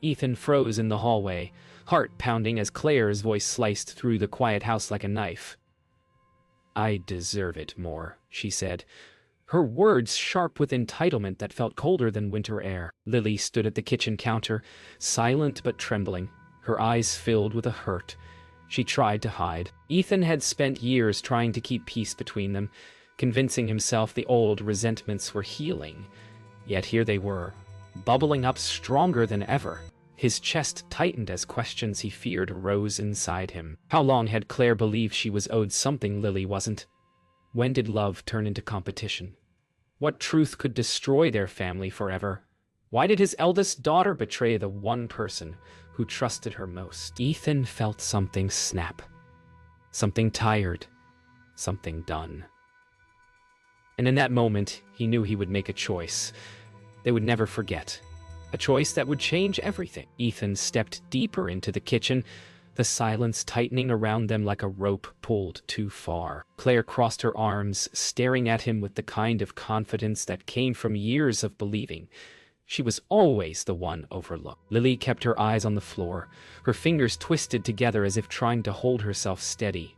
Ethan froze in the hallway, heart pounding as Claire's voice sliced through the quiet house like a knife. "I deserve it more," she said, her words sharp with entitlement that felt colder than winter air. Lily stood at the kitchen counter, silent but trembling, her eyes filled with a hurt she tried to hide. Ethan had spent years trying to keep peace between them, convincing himself the old resentments were healing. Yet here they were, bubbling up stronger than ever. His chest tightened as questions he feared rose inside him. How long had Claire believed she was owed something Lily wasn't? When did love turn into competition? What truth could destroy their family forever? Why did his eldest daughter betray the one person who trusted her most? Ethan felt something snap. Something tired. Something done. And in that moment, he knew he would make a choice they would never forget. A choice that would change everything. Ethan stepped deeper into the kitchen, the silence tightening around them like a rope pulled too far. Claire crossed her arms, staring at him with the kind of confidence that came from years of believing she was always the one overlooked. Lily kept her eyes on the floor, her fingers twisted together as if trying to hold herself steady.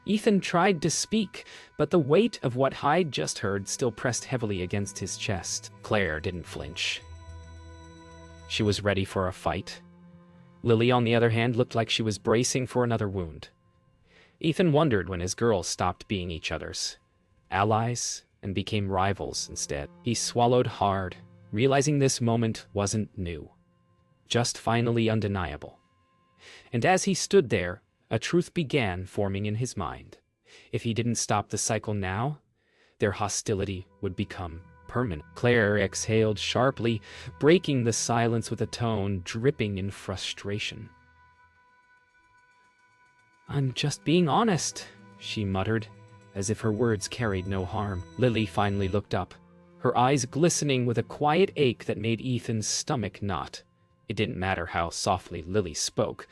Ethan tried to speak, but the weight of what Hyde just heard still pressed heavily against his chest. Claire didn't flinch. She was ready for a fight. Lily, on the other hand, looked like she was bracing for another wound. Ethan wondered when his girls stopped being each other's allies and became rivals instead. He swallowed hard, realizing this moment wasn't new, just finally undeniable. And as he stood there, a truth began forming in his mind. If he didn't stop the cycle now, their hostility would become permanent. Claire exhaled sharply, breaking the silence with a tone dripping in frustration. "I'm just being honest," she muttered, as if her words carried no harm. Lily finally looked up, her eyes glistening with a quiet ache that made Ethan's stomach knot. It didn't matter how softly Lily spoke.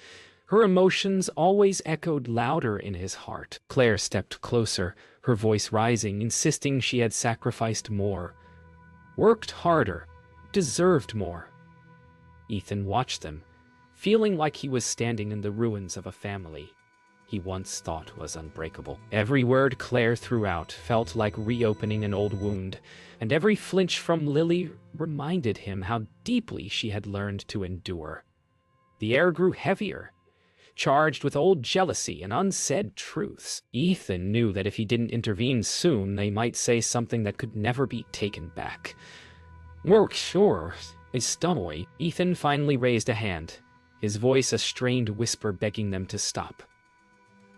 Her emotions always echoed louder in his heart. Claire stepped closer, her voice rising, insisting she had sacrificed more, worked harder, deserved more. Ethan watched them, feeling like he was standing in the ruins of a family he once thought was unbreakable. Every word Claire threw out felt like reopening an old wound, and every flinch from Lily reminded him how deeply she had learned to endure. The air grew heavier, charged with old jealousy and unsaid truths. Ethan knew that if he didn't intervene soon, they might say something that could never be taken back. "Work sure is stummy." Ethan finally raised a hand, his voice a strained whisper begging them to stop.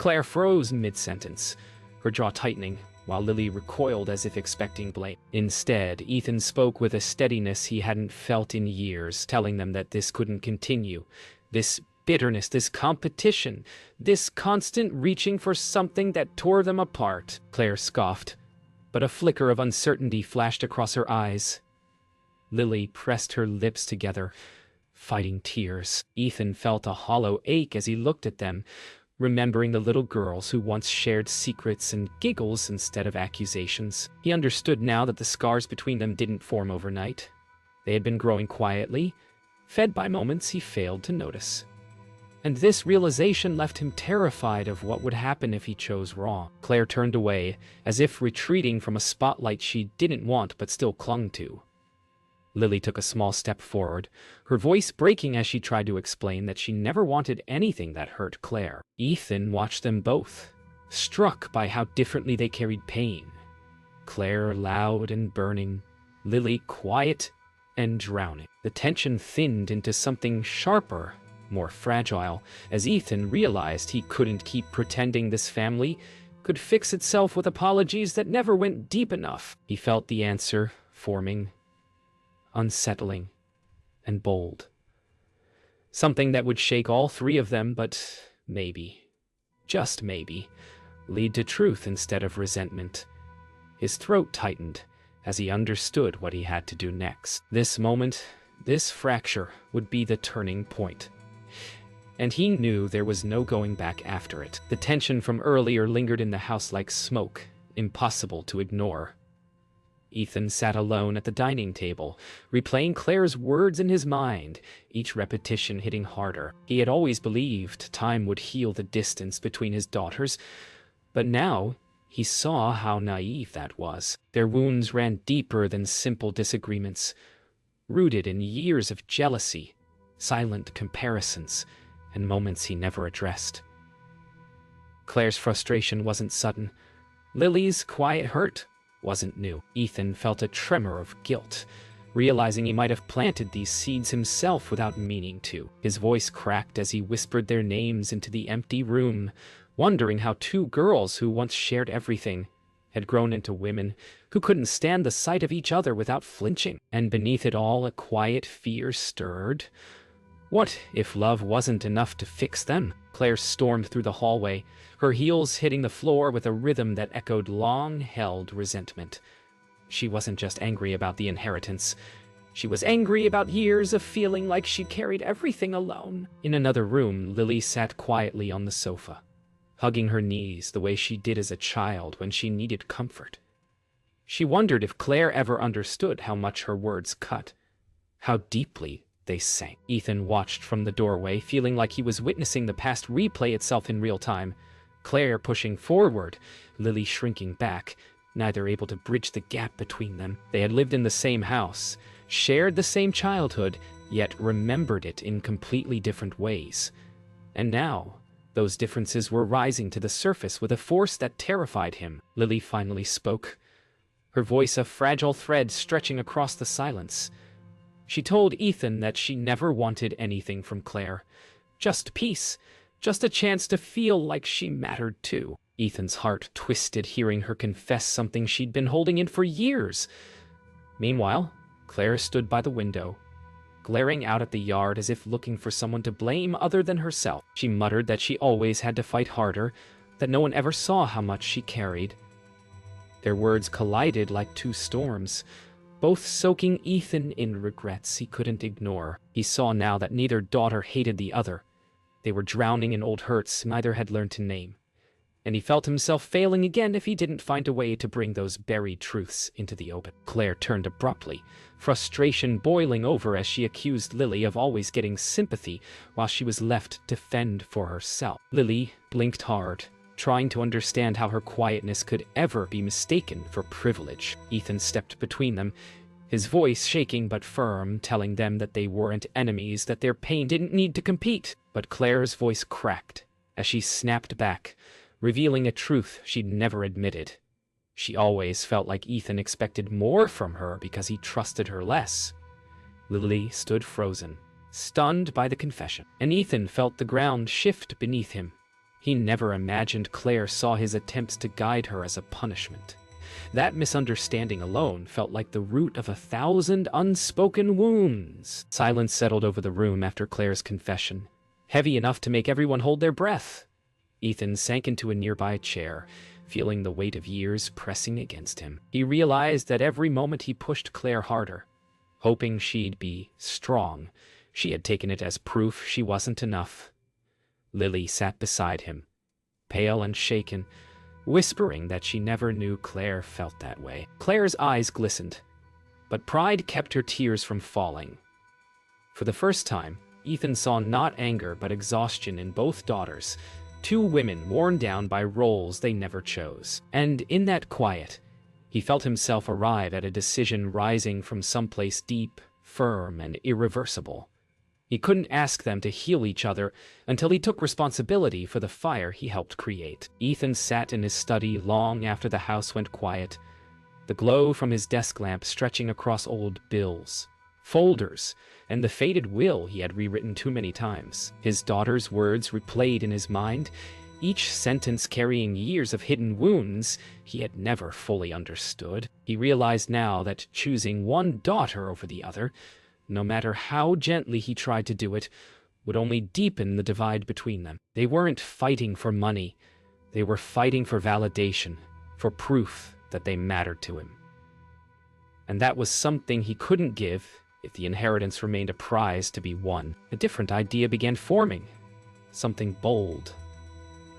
Claire froze mid-sentence, her jaw tightening, while Lily recoiled as if expecting blame. Instead, Ethan spoke with a steadiness he hadn't felt in years, telling them that this couldn't continue. This bitterness, this competition, this constant reaching for something that tore them apart. Claire scoffed, but a flicker of uncertainty flashed across her eyes. Lily pressed her lips together, fighting tears. Ethan felt a hollow ache as he looked at them, remembering the little girls who once shared secrets and giggles instead of accusations. He understood now that the scars between them didn't form overnight. They had been growing quietly, fed by moments he failed to notice. And this realization left him terrified of what would happen if he chose wrong. Claire turned away, as if retreating from a spotlight she didn't want but still clung to. Lily took a small step forward, her voice breaking as she tried to explain that she never wanted anything that hurt Claire. Ethan watched them both, struck by how differently they carried pain. Claire loud and burning, Lily quiet and drowning. The tension thinned into something sharper, more fragile, as Ethan realized he couldn't keep pretending this family could fix itself with apologies that never went deep enough. He felt the answer forming, unsettling and bold. Something that would shake all three of them, but maybe, just maybe, lead to truth instead of resentment. His throat tightened as he understood what he had to do next. This moment, this fracture, would be the turning point. And he knew there was no going back after it. The tension from earlier lingered in the house like smoke, impossible to ignore. Ethan sat alone at the dining table, replaying Claire's words in his mind, each repetition hitting harder. He had always believed time would heal the distance between his daughters, but now he saw how naive that was. Their wounds ran deeper than simple disagreements, rooted in years of jealousy, silent comparisons, and moments he never addressed. Claire's frustration wasn't sudden. Lily's quiet hurt wasn't new. Ethan felt a tremor of guilt, realizing he might have planted these seeds himself without meaning to. His voice cracked as he whispered their names into the empty room, wondering how two girls who once shared everything had grown into women who couldn't stand the sight of each other without flinching. And beneath it all, a quiet fear stirred. What if love wasn't enough to fix them? Claire stormed through the hallway, her heels hitting the floor with a rhythm that echoed long-held resentment. She wasn't just angry about the inheritance. She was angry about years of feeling like she carried everything alone. In another room, Lily sat quietly on the sofa, hugging her knees the way she did as a child when she needed comfort. She wondered if Claire ever understood how much her words cut, how deeply they sank. Ethan watched from the doorway, feeling like he was witnessing the past replay itself in real time. Claire pushing forward, Lily shrinking back, neither able to bridge the gap between them. They had lived in the same house, shared the same childhood, yet remembered it in completely different ways. And now, those differences were rising to the surface with a force that terrified him. Lily finally spoke, her voice a fragile thread stretching across the silence. She told Ethan that she never wanted anything from Claire. Just peace, just a chance to feel like she mattered too. Ethan's heart twisted hearing her confess something she'd been holding in for years. Meanwhile, Claire stood by the window, glaring out at the yard as if looking for someone to blame other than herself. She muttered that she always had to fight harder, that no one ever saw how much she carried. Their words collided like two storms, both soaking Ethan in regrets he couldn't ignore. He saw now that neither daughter hated the other. They were drowning in old hurts neither had learned to name. And he felt himself failing again if he didn't find a way to bring those buried truths into the open. Claire turned abruptly, frustration boiling over as she accused Lily of always getting sympathy while she was left to fend for herself. Lily blinked hard, trying to understand how her quietness could ever be mistaken for privilege. Ethan stepped between them, his voice shaking but firm, telling them that they weren't enemies, that their pain didn't need to compete. But Claire's voice cracked as she snapped back, revealing a truth she'd never admitted. She always felt like Ethan expected more from her because he trusted her less. Lily stood frozen, stunned by the confession, and Ethan felt the ground shift beneath him. He never imagined Claire saw his attempts to guide her as a punishment. That misunderstanding alone felt like the root of 1,000 unspoken wounds. Silence settled over the room after Claire's confession, heavy enough to make everyone hold their breath. Ethan sank into a nearby chair, feeling the weight of years pressing against him. He realized that every moment he pushed Claire harder, hoping she'd be strong, she had taken it as proof she wasn't enough. Lily sat beside him, pale and shaken, whispering that she never knew Claire felt that way. Claire's eyes glistened, but pride kept her tears from falling. For the first time, Ethan saw not anger but exhaustion in both daughters, two women worn down by roles they never chose. And in that quiet, he felt himself arrive at a decision rising from someplace deep, firm, and irreversible. He couldn't ask them to heal each other until he took responsibility for the fire he helped create. Ethan sat in his study long after the house went quiet, the glow from his desk lamp stretching across old bills, folders, and the faded will he had rewritten too many times. His daughter's words replayed in his mind, each sentence carrying years of hidden wounds he had never fully understood. He realized now that choosing one daughter over the other, no matter how gently he tried to do it, would only deepen the divide between them. They weren't fighting for money. They were fighting for validation, for proof that they mattered to him. And that was something he couldn't give if the inheritance remained a prize to be won. A different idea began forming, something bold,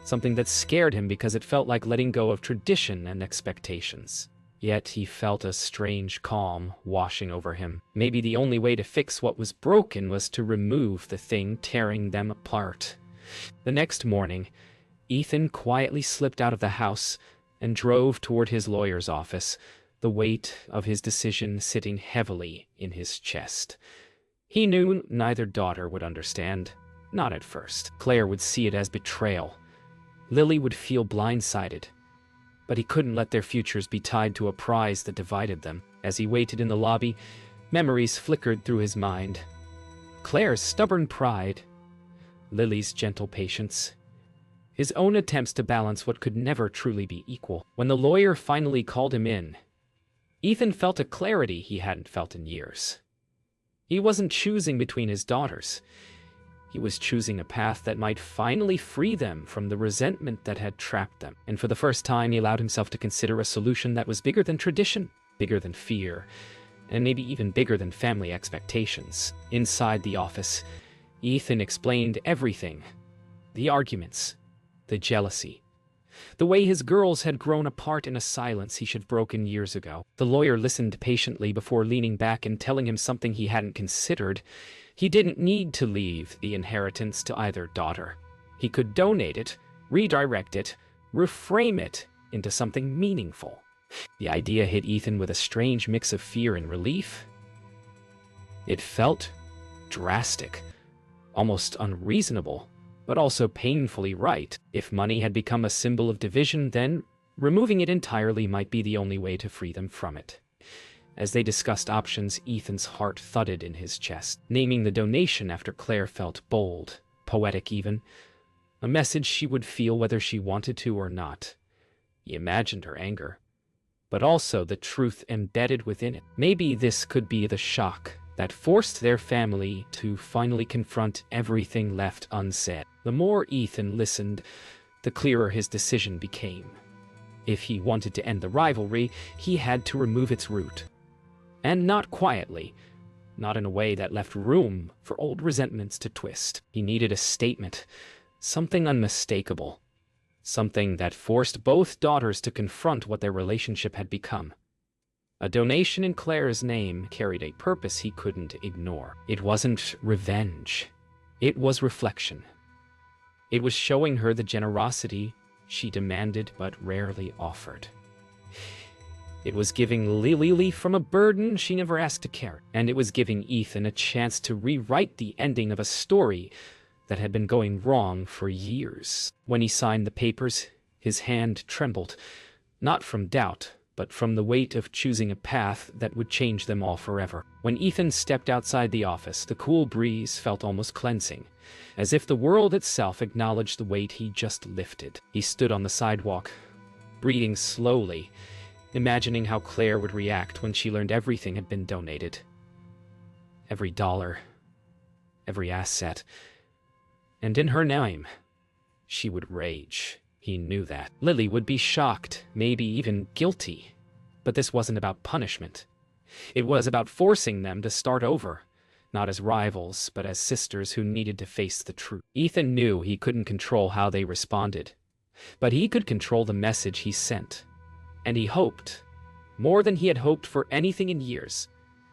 something that scared him because it felt like letting go of tradition and expectations. Yet he felt a strange calm washing over him. Maybe the only way to fix what was broken was to remove the thing tearing them apart. The next morning, Ethan quietly slipped out of the house and drove toward his lawyer's office, the weight of his decision sitting heavily in his chest. He knew neither daughter would understand, not at first. Claire would see it as betrayal. Lily would feel blindsided. But he couldn't let their futures be tied to a prize that divided them. As he waited in the lobby, memories flickered through his mind. Claire's stubborn pride, Lily's gentle patience, his own attempts to balance what could never truly be equal. When the lawyer finally called him in, Ethan felt a clarity he hadn't felt in years. He wasn't choosing between his daughters. He was choosing a path that might finally free them from the resentment that had trapped them. And for the first time, he allowed himself to consider a solution that was bigger than tradition, bigger than fear, and maybe even bigger than family expectations. Inside the office, Ethan explained everything. The arguments, the jealousy, the way his girls had grown apart in a silence he should have broken years ago. The lawyer listened patiently before leaning back and telling him something he hadn't considered. He didn't need to leave the inheritance to either daughter. He could donate it, redirect it, reframe it into something meaningful. The idea hit Ethan with a strange mix of fear and relief. It felt drastic, almost unreasonable, but also painfully right. If money had become a symbol of division, then removing it entirely might be the only way to free them from it. As they discussed options, Ethan's heart thudded in his chest. Naming the donation after Claire felt bold, poetic even, a message she would feel whether she wanted to or not. He imagined her anger, but also the truth embedded within it. Maybe this could be the shock that forced their family to finally confront everything left unsaid. The more Ethan listened, the clearer his decision became. If he wanted to end the rivalry, he had to remove its root. And not quietly, not in a way that left room for old resentments to twist. He needed a statement, something unmistakable, something that forced both daughters to confront what their relationship had become. A donation in Claire's name carried a purpose he couldn't ignore. It wasn't revenge. It was reflection. It was showing her the generosity she demanded but rarely offered. It was giving Lily from a burden she never asked to carry. And it was giving Ethan a chance to rewrite the ending of a story that had been going wrong for years. When he signed the papers, his hand trembled, not from doubt, but from the weight of choosing a path that would change them all forever. When Ethan stepped outside the office, the cool breeze felt almost cleansing, as if the world itself acknowledged the weight he just lifted. He stood on the sidewalk, breathing slowly, imagining how Claire would react when she learned everything had been donated. Every dollar, every asset, and in her name, she would rage. He knew that. Lily would be shocked, maybe even guilty. But this wasn't about punishment. It was about forcing them to start over, not as rivals, but as sisters who needed to face the truth. Ethan knew he couldn't control how they responded, but he could control the message he sent. And he hoped, more than he had hoped for anything in years,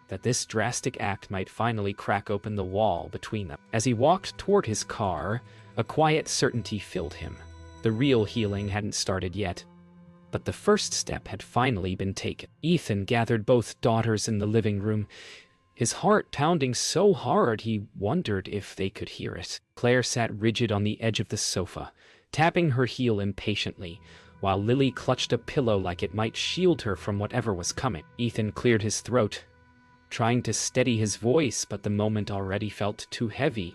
that this drastic act might finally crack open the wall between them. As he walked toward his car, a quiet certainty filled him. The real healing hadn't started yet, but the first step had finally been taken. Ethan gathered both daughters in the living room, his heart pounding so hard he wondered if they could hear it. Claire sat rigid on the edge of the sofa, tapping her heel impatiently, while Lily clutched a pillow like it might shield her from whatever was coming. Ethan cleared his throat, trying to steady his voice, but the moment already felt too heavy,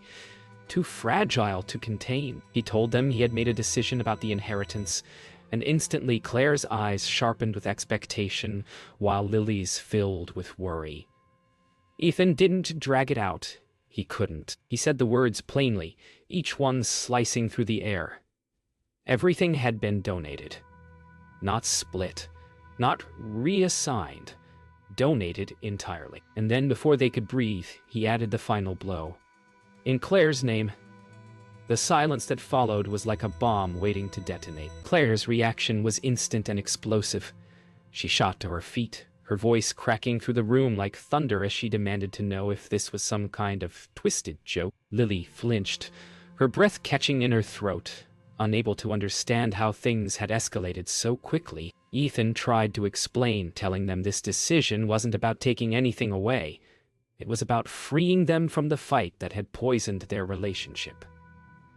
too fragile to contain. He told them he had made a decision about the inheritance, and instantly Claire's eyes sharpened with expectation, while Lily's filled with worry. Ethan didn't drag it out. He couldn't. He said the words plainly, each one slicing through the air. Everything had been donated. Not split. Not reassigned. Donated entirely. And then, before they could breathe, he added the final blow. In Claire's name. The silence that followed was like a bomb waiting to detonate. Claire's reaction was instant and explosive. She shot to her feet, her voice cracking through the room like thunder as she demanded to know if this was some kind of twisted joke. Lily flinched, her breath catching in her throat, unable to understand how things had escalated so quickly. Ethan tried to explain, telling them this decision wasn't about taking anything away. It was about freeing them from the fight that had poisoned their relationship.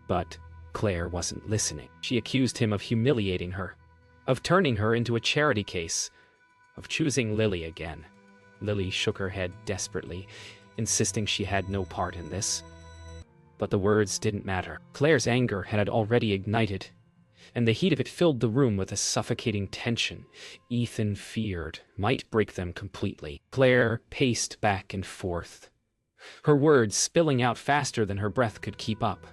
But Claire wasn't listening. She accused him of humiliating her, of turning her into a charity case, of choosing Lily again. Lily shook her head desperately, insisting she had no part in this. But the words didn't matter. Claire's anger had already ignited, and the heat of it filled the room with a suffocating tension Ethan feared might break them completely. Claire paced back and forth, her words spilling out faster than her breath could keep up.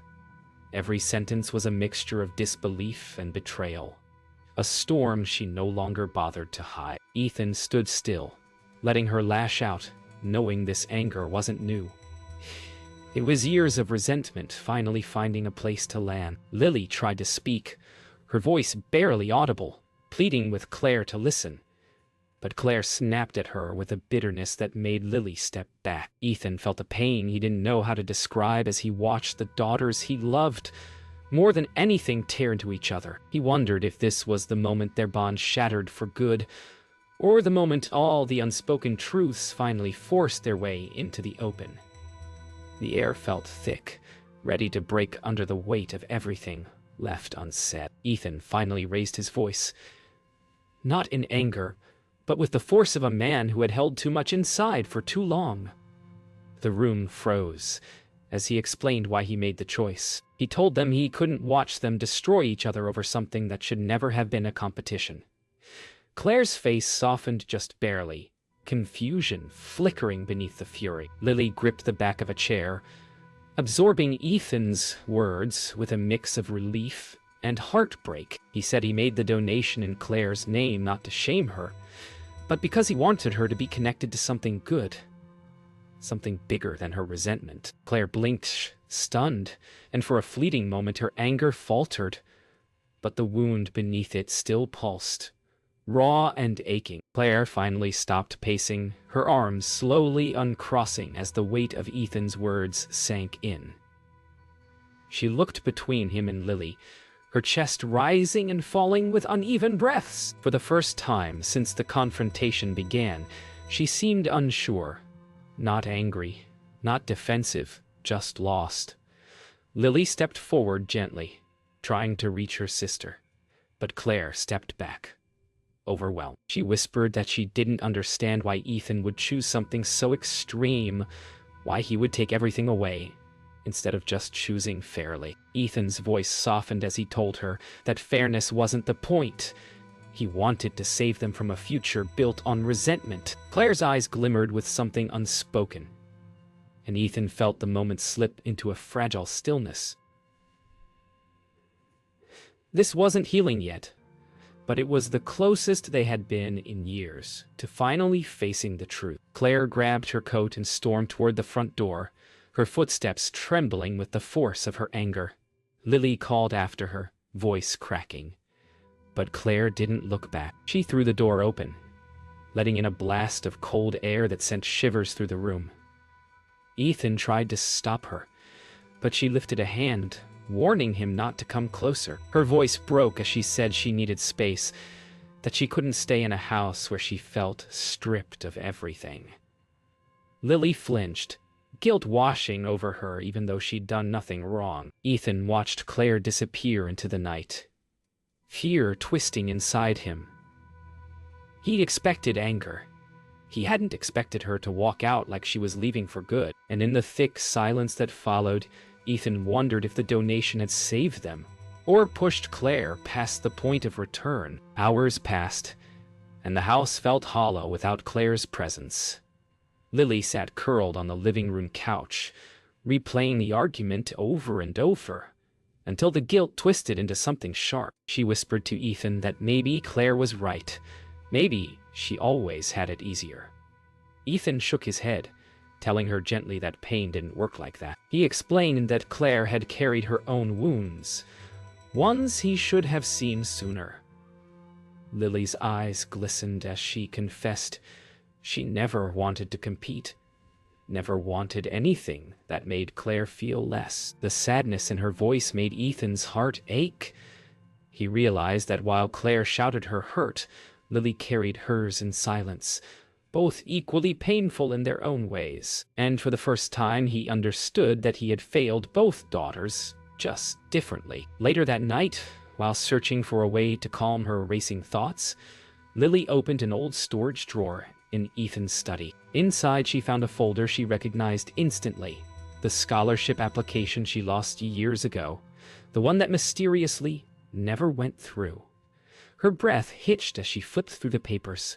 Every sentence was a mixture of disbelief and betrayal, a storm she no longer bothered to hide. Ethan stood still, letting her lash out, knowing this anger wasn't new. It was years of resentment finally finding a place to land. Lily tried to speak, her voice barely audible, pleading with Claire to listen. But Claire snapped at her with a bitterness that made Lily step back. Ethan felt a pain he didn't know how to describe as he watched the daughters he loved more than anything tear into each other. He wondered if this was the moment their bond shattered for good, or the moment all the unspoken truths finally forced their way into the open. The air felt thick, ready to break under the weight of everything left unsaid. Ethan finally raised his voice, not in anger, but with the force of a man who had held too much inside for too long. The room froze as he explained why he made the choice. He told them he couldn't watch them destroy each other over something that should never have been a competition. Claire's face softened just barely, confusion flickering beneath the fury. Lily gripped the back of a chair, absorbing Ethan's words with a mix of relief and heartbreak. He said he made the donation in Claire's name not to shame her, but because he wanted her to be connected to something good, something bigger than her resentment. Claire blinked, stunned, and for a fleeting moment her anger faltered, but the wound beneath it still pulsed, raw and aching. Claire finally stopped pacing, her arms slowly uncrossing as the weight of Ethan's words sank in. She looked between him and Lily, her chest rising and falling with uneven breaths. For the first time since the confrontation began, she seemed unsure, not angry, not defensive, just lost. Lily stepped forward gently, trying to reach her sister, but Claire stepped back, overwhelmed. She whispered that she didn't understand why Ethan would choose something so extreme, why he would take everything away, instead of just choosing fairly. Ethan's voice softened as he told her that fairness wasn't the point. He wanted to save them from a future built on resentment. Claire's eyes glimmered with something unspoken, and Ethan felt the moment slip into a fragile stillness. This wasn't healing yet, but it was the closest they had been in years to finally facing the truth. Claire grabbed her coat and stormed toward the front door, her footsteps trembling with the force of her anger. Lily called after her, voice cracking. But Claire didn't look back. She threw the door open, letting in a blast of cold air that sent shivers through the room. Ethan tried to stop her, but she lifted a hand, warning him not to come closer. Her voice broke as she said she needed space, that she couldn't stay in a house where she felt stripped of everything. Lily flinched, guilt washing over her even though she'd done nothing wrong. Ethan watched Claire disappear into the night, fear twisting inside him. He expected anger. He hadn't expected her to walk out like she was leaving for good. And in the thick silence that followed, Ethan wondered if the donation had saved them, or pushed Claire past the point of return. Hours passed, and the house felt hollow without Claire's presence. Lily sat curled on the living room couch, replaying the argument over and over, until the guilt twisted into something sharp. She whispered to Ethan that maybe Claire was right. Maybe she always had it easier. Ethan shook his head, telling her gently that pain didn't work like that. He explained that Claire had carried her own wounds, ones he should have seen sooner. Lily's eyes glistened as she confessed she never wanted to compete, never wanted anything that made Claire feel less. The sadness in her voice made Ethan's heart ache. He realized that while Claire shouted her hurt, Lily carried hers in silence, both equally painful in their own ways. And for the first time, he understood that he had failed both daughters, just differently. Later that night, while searching for a way to calm her racing thoughts, Lily opened an old storage drawer in Ethan's study. Inside, she found a folder she recognized instantly, the scholarship application she lost years ago, the one that mysteriously never went through. Her breath hitched as she flipped through the papers,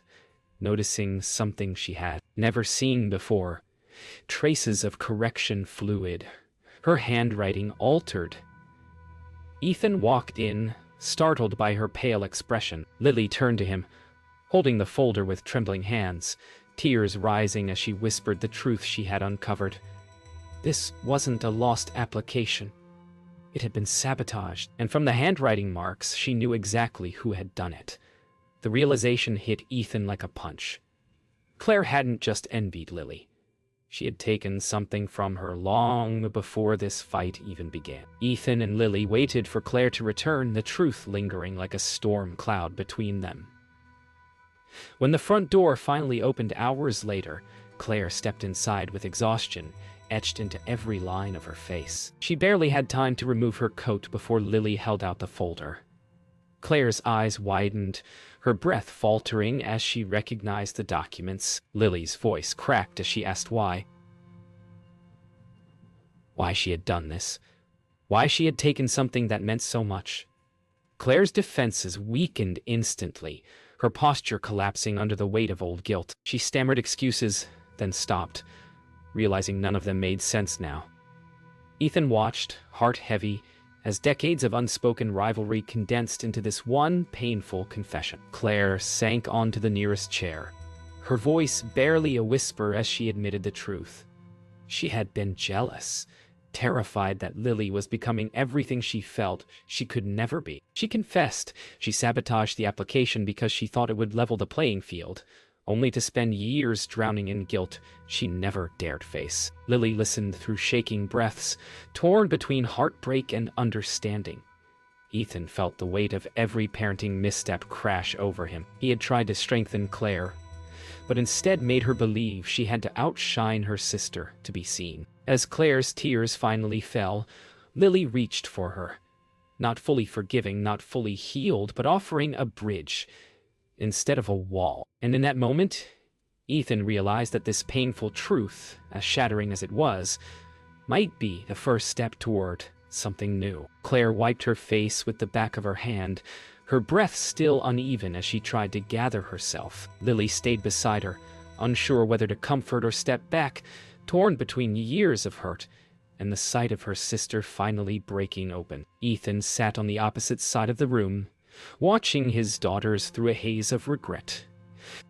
noticing something she had never seen before: traces of correction fluid. Her handwriting altered. Ethan walked in, startled by her pale expression. Lily turned to him, holding the folder with trembling hands, tears rising as she whispered the truth she had uncovered. This wasn't a lost application. It had been sabotaged, and from the handwriting marks, she knew exactly who had done it. The realization hit Ethan like a punch. Claire hadn't just envied Lily. She had taken something from her long before this fight even began. Ethan and Lily waited for Claire to return, the truth lingering like a storm cloud between them. When the front door finally opened hours later, Claire stepped inside with exhaustion etched into every line of her face. She barely had time to remove her coat before Lily held out the folder. Claire's eyes widened, her breath faltering as she recognized the documents. Lily's voice cracked as she asked why. Why she had done this. Why she had taken something that meant so much. Claire's defenses weakened instantly, her posture collapsing under the weight of old guilt. She stammered excuses, then stopped, realizing none of them made sense now. Ethan watched, heart heavy, as decades of unspoken rivalry condensed into this one painful confession. Claire sank onto the nearest chair, her voice barely a whisper as she admitted the truth. She had been jealous, terrified that Lily was becoming everything she felt she could never be. She confessed she sabotaged the application because she thought it would level the playing field, only to spend years drowning in guilt she never dared face. Lily listened through shaking breaths, torn between heartbreak and understanding. Ethan felt the weight of every parenting misstep crash over him. He had tried to strengthen Claire, but instead made her believe she had to outshine her sister to be seen. As Claire's tears finally fell, Lily reached for her, not fully forgiving, not fully healed, but offering a bridge instead of a wall. And in that moment, Ethan realized that this painful truth, as shattering as it was, might be the first step toward something new. Claire wiped her face with the back of her hand, her breath still uneven as she tried to gather herself. Lily stayed beside her, unsure whether to comfort or step back, torn between years of hurt and the sight of her sister finally breaking open. Ethan sat on the opposite side of the room, watching his daughters through a haze of regret.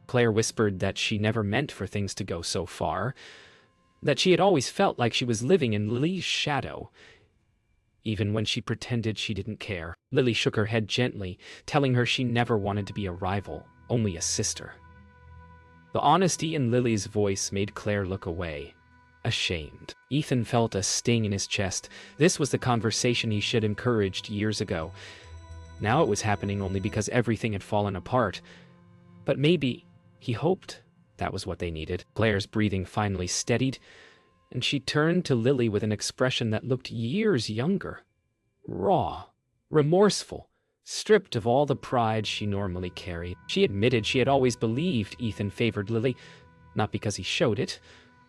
Claire whispered that she never meant for things to go so far, that she had always felt like she was living in Lily's shadow, even when she pretended she didn't care. Lily shook her head gently, telling her she never wanted to be a rival, only a sister. The honesty in Lily's voice made Claire look away, ashamed. Ethan felt a sting in his chest. This was the conversation he should have encouraged years ago. Now it was happening only because everything had fallen apart. But maybe, he hoped, that was what they needed. Claire's breathing finally steadied, and she turned to Lily with an expression that looked years younger. Raw, remorseful, stripped of all the pride she normally carried. She admitted she had always believed Ethan favored Lily, not because he showed it,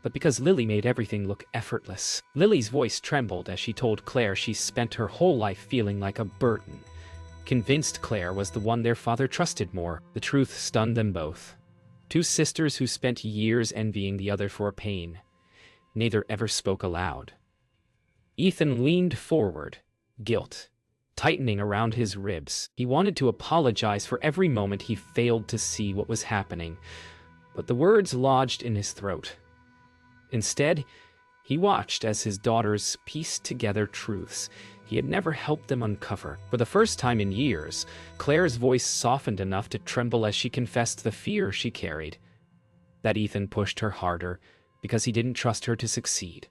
but because Lily made everything look effortless. Lily's voice trembled as she told Claire she spent her whole life feeling like a burden, convinced Claire was the one their father trusted more. The truth stunned them both. Two sisters who spent years envying the other for pain. Neither ever spoke aloud. Ethan leaned forward, guilt tightening around his ribs. He wanted to apologize for every moment he failed to see what was happening, but the words lodged in his throat. Instead, He watched as his daughters pieced together truths he had never helped them uncover. For the first time in years, Claire's voice softened enough to tremble as she confessed the fear she carried. That Ethan pushed her harder because he didn't trust her to succeed.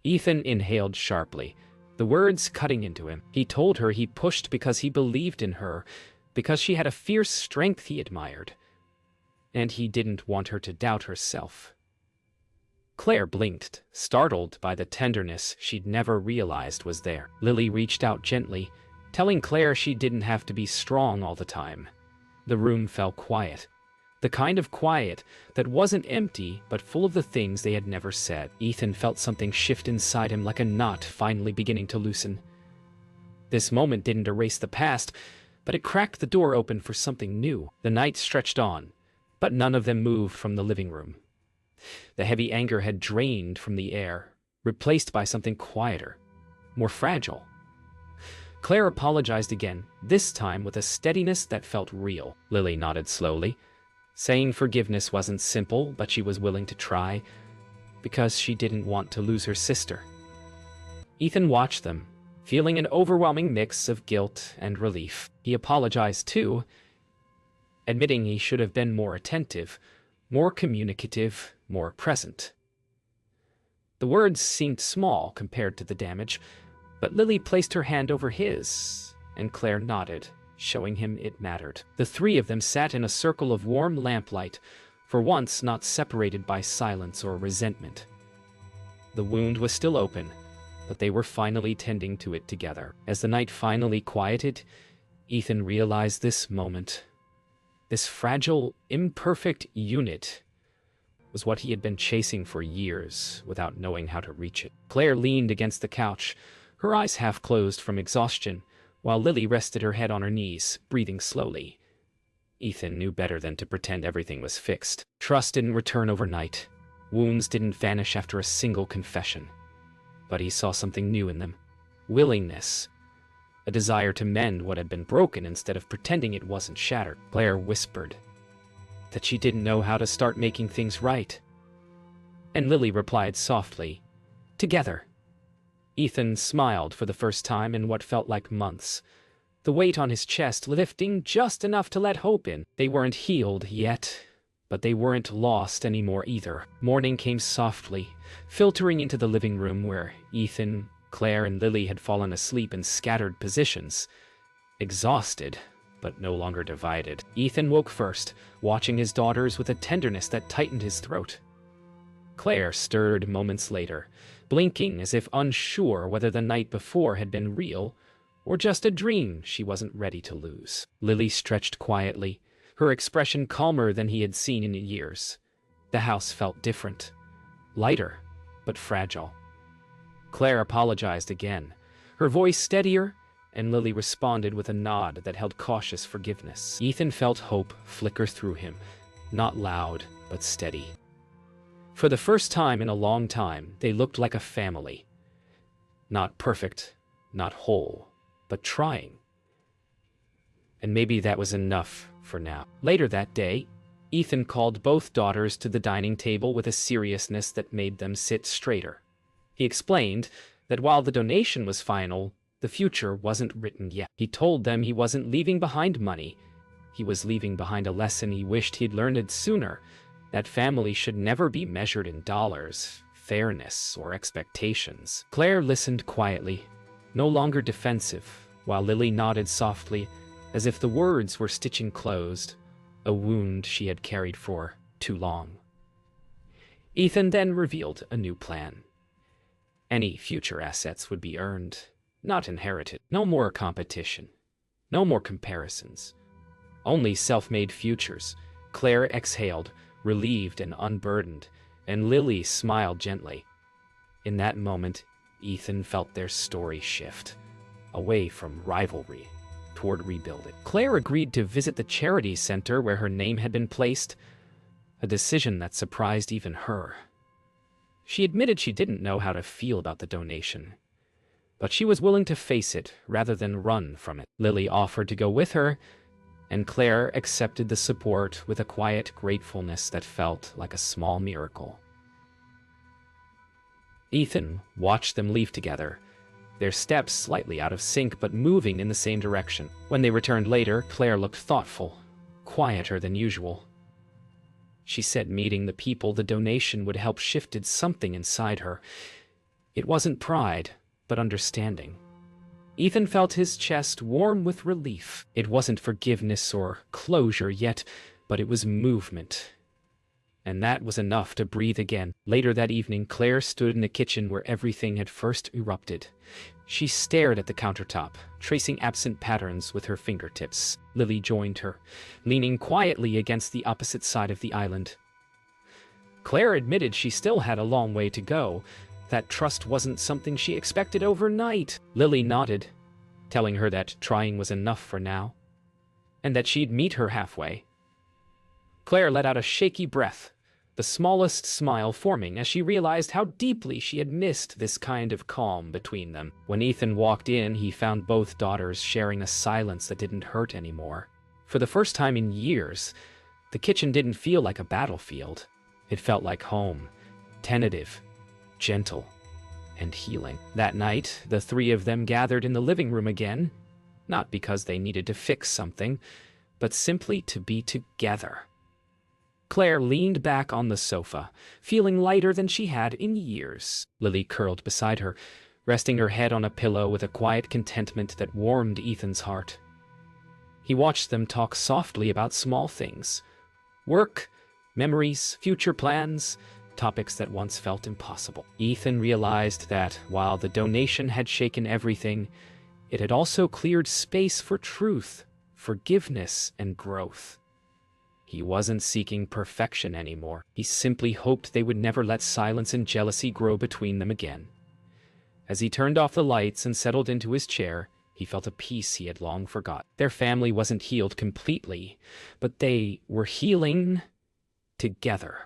Ethan inhaled sharply, the words cutting into him. He told her he pushed because he believed in her, because she had a fierce strength he admired, and he didn't want her to doubt herself. Claire blinked, startled by the tenderness she'd never realized was there. Lily reached out gently, telling Claire she didn't have to be strong all the time. The room fell quiet. The kind of quiet that wasn't empty, but full of the things they had never said. Ethan felt something shift inside him, like a knot finally beginning to loosen. This moment didn't erase the past, but it cracked the door open for something new. The night stretched on, but none of them moved from the living room. The heavy anger had drained from the air, replaced by something quieter, more fragile. Claire apologized again, this time with a steadiness that felt real. Lily nodded slowly, saying forgiveness wasn't simple, but she was willing to try, because she didn't want to lose her sister. Ethan watched them, feeling an overwhelming mix of guilt and relief. He apologized too, admitting he should have been more attentive, more communicative, more present. The words seemed small compared to the damage, but Lily placed her hand over his, and Claire nodded, showing him it mattered. The three of them sat in a circle of warm lamplight, for once not separated by silence or resentment. The wound was still open, but they were finally tending to it together. As the night finally quieted, Ethan realized this moment, this fragile, imperfect unit, was what he had been chasing for years without knowing how to reach it. Claire leaned against the couch, her eyes half closed from exhaustion, while Lily rested her head on her knees, breathing slowly. Ethan knew better than to pretend everything was fixed. Trust didn't return overnight. Wounds didn't vanish after a single confession. But he saw something new in them. Willingness. A desire to mend what had been broken instead of pretending it wasn't shattered. Claire whispered that she didn't know how to start making things right. And Lily replied softly, "Together." Ethan smiled for the first time in what felt like months, the weight on his chest lifting just enough to let hope in. They weren't healed yet, but they weren't lost anymore either. Morning came softly, filtering into the living room where Ethan, Claire, and Lily had fallen asleep in scattered positions, exhausted, but no longer divided. Ethan woke first, watching his daughters with a tenderness that tightened his throat. Claire stirred moments later, blinking as if unsure whether the night before had been real or just a dream she wasn't ready to lose. Lily stretched quietly, her expression calmer than he had seen in years. The house felt different, lighter, but fragile. Claire apologized again, her voice steadier, and Lily responded with a nod that held cautious forgiveness. Ethan felt hope flicker through him, not loud, but steady. For the first time in a long time, they looked like a family. Not perfect, not whole, but trying. And maybe that was enough for now. Later that day, Ethan called both daughters to the dining table with a seriousness that made them sit straighter. He explained that while the donation was final, the future wasn't written yet. He told them he wasn't leaving behind money. He was leaving behind a lesson he wished he'd learned it sooner, that family should never be measured in dollars, fairness, or expectations. Claire listened quietly, no longer defensive, while Lily nodded softly, as if the words were stitching closed, a wound she had carried for too long. Ethan then revealed a new plan. Any future assets would be earned, not inherited. No more competition. No more comparisons. Only self-made futures. Claire exhaled, relieved and unburdened, and Lily smiled gently. In that moment, Ethan felt their story shift, away from rivalry toward rebuilding. Claire agreed to visit the charity center where her name had been placed, a decision that surprised even her. She admitted she didn't know how to feel about the donation, but she was willing to face it rather than run from it. Lily offered to go with her, and Claire accepted the support with a quiet gratefulness that felt like a small miracle. Ethan watched them leave together, their steps slightly out of sync but moving in the same direction. When they returned later, Claire looked thoughtful, quieter than usual. She said meeting the people the donation would help shifted something inside her. It wasn't pride, but understanding. Ethan felt his chest warm with relief. It wasn't forgiveness or closure yet, but it was movement. And that was enough to breathe again. Later that evening, Claire stood in the kitchen where everything had first erupted. She stared at the countertop, tracing absent patterns with her fingertips. Lily joined her, leaning quietly against the opposite side of the island. Claire admitted she still had a long way to go. That trust wasn't something she expected overnight. Lily nodded, telling her that trying was enough for now, and that she'd meet her halfway. Claire let out a shaky breath, the smallest smile forming as she realized how deeply she had missed this kind of calm between them. When Ethan walked in, he found both daughters sharing a silence that didn't hurt anymore. For the first time in years, the kitchen didn't feel like a battlefield. It felt like home, tentative, gentle, and healing. That night, the three of them gathered in the living room again, not because they needed to fix something, but simply to be together. Claire leaned back on the sofa, feeling lighter than she had in years. Lily curled beside her, resting her head on a pillow with a quiet contentment that warmed Ethan's heart. He watched them talk softly about small things: work, memories, future plans, topics that once felt impossible. Ethan realized that while the donation had shaken everything, it had also cleared space for truth, forgiveness, and growth. He wasn't seeking perfection anymore. He simply hoped they would never let silence and jealousy grow between them again. As he turned off the lights and settled into his chair, he felt a peace he had long forgotten. Their family wasn't healed completely, but they were healing together.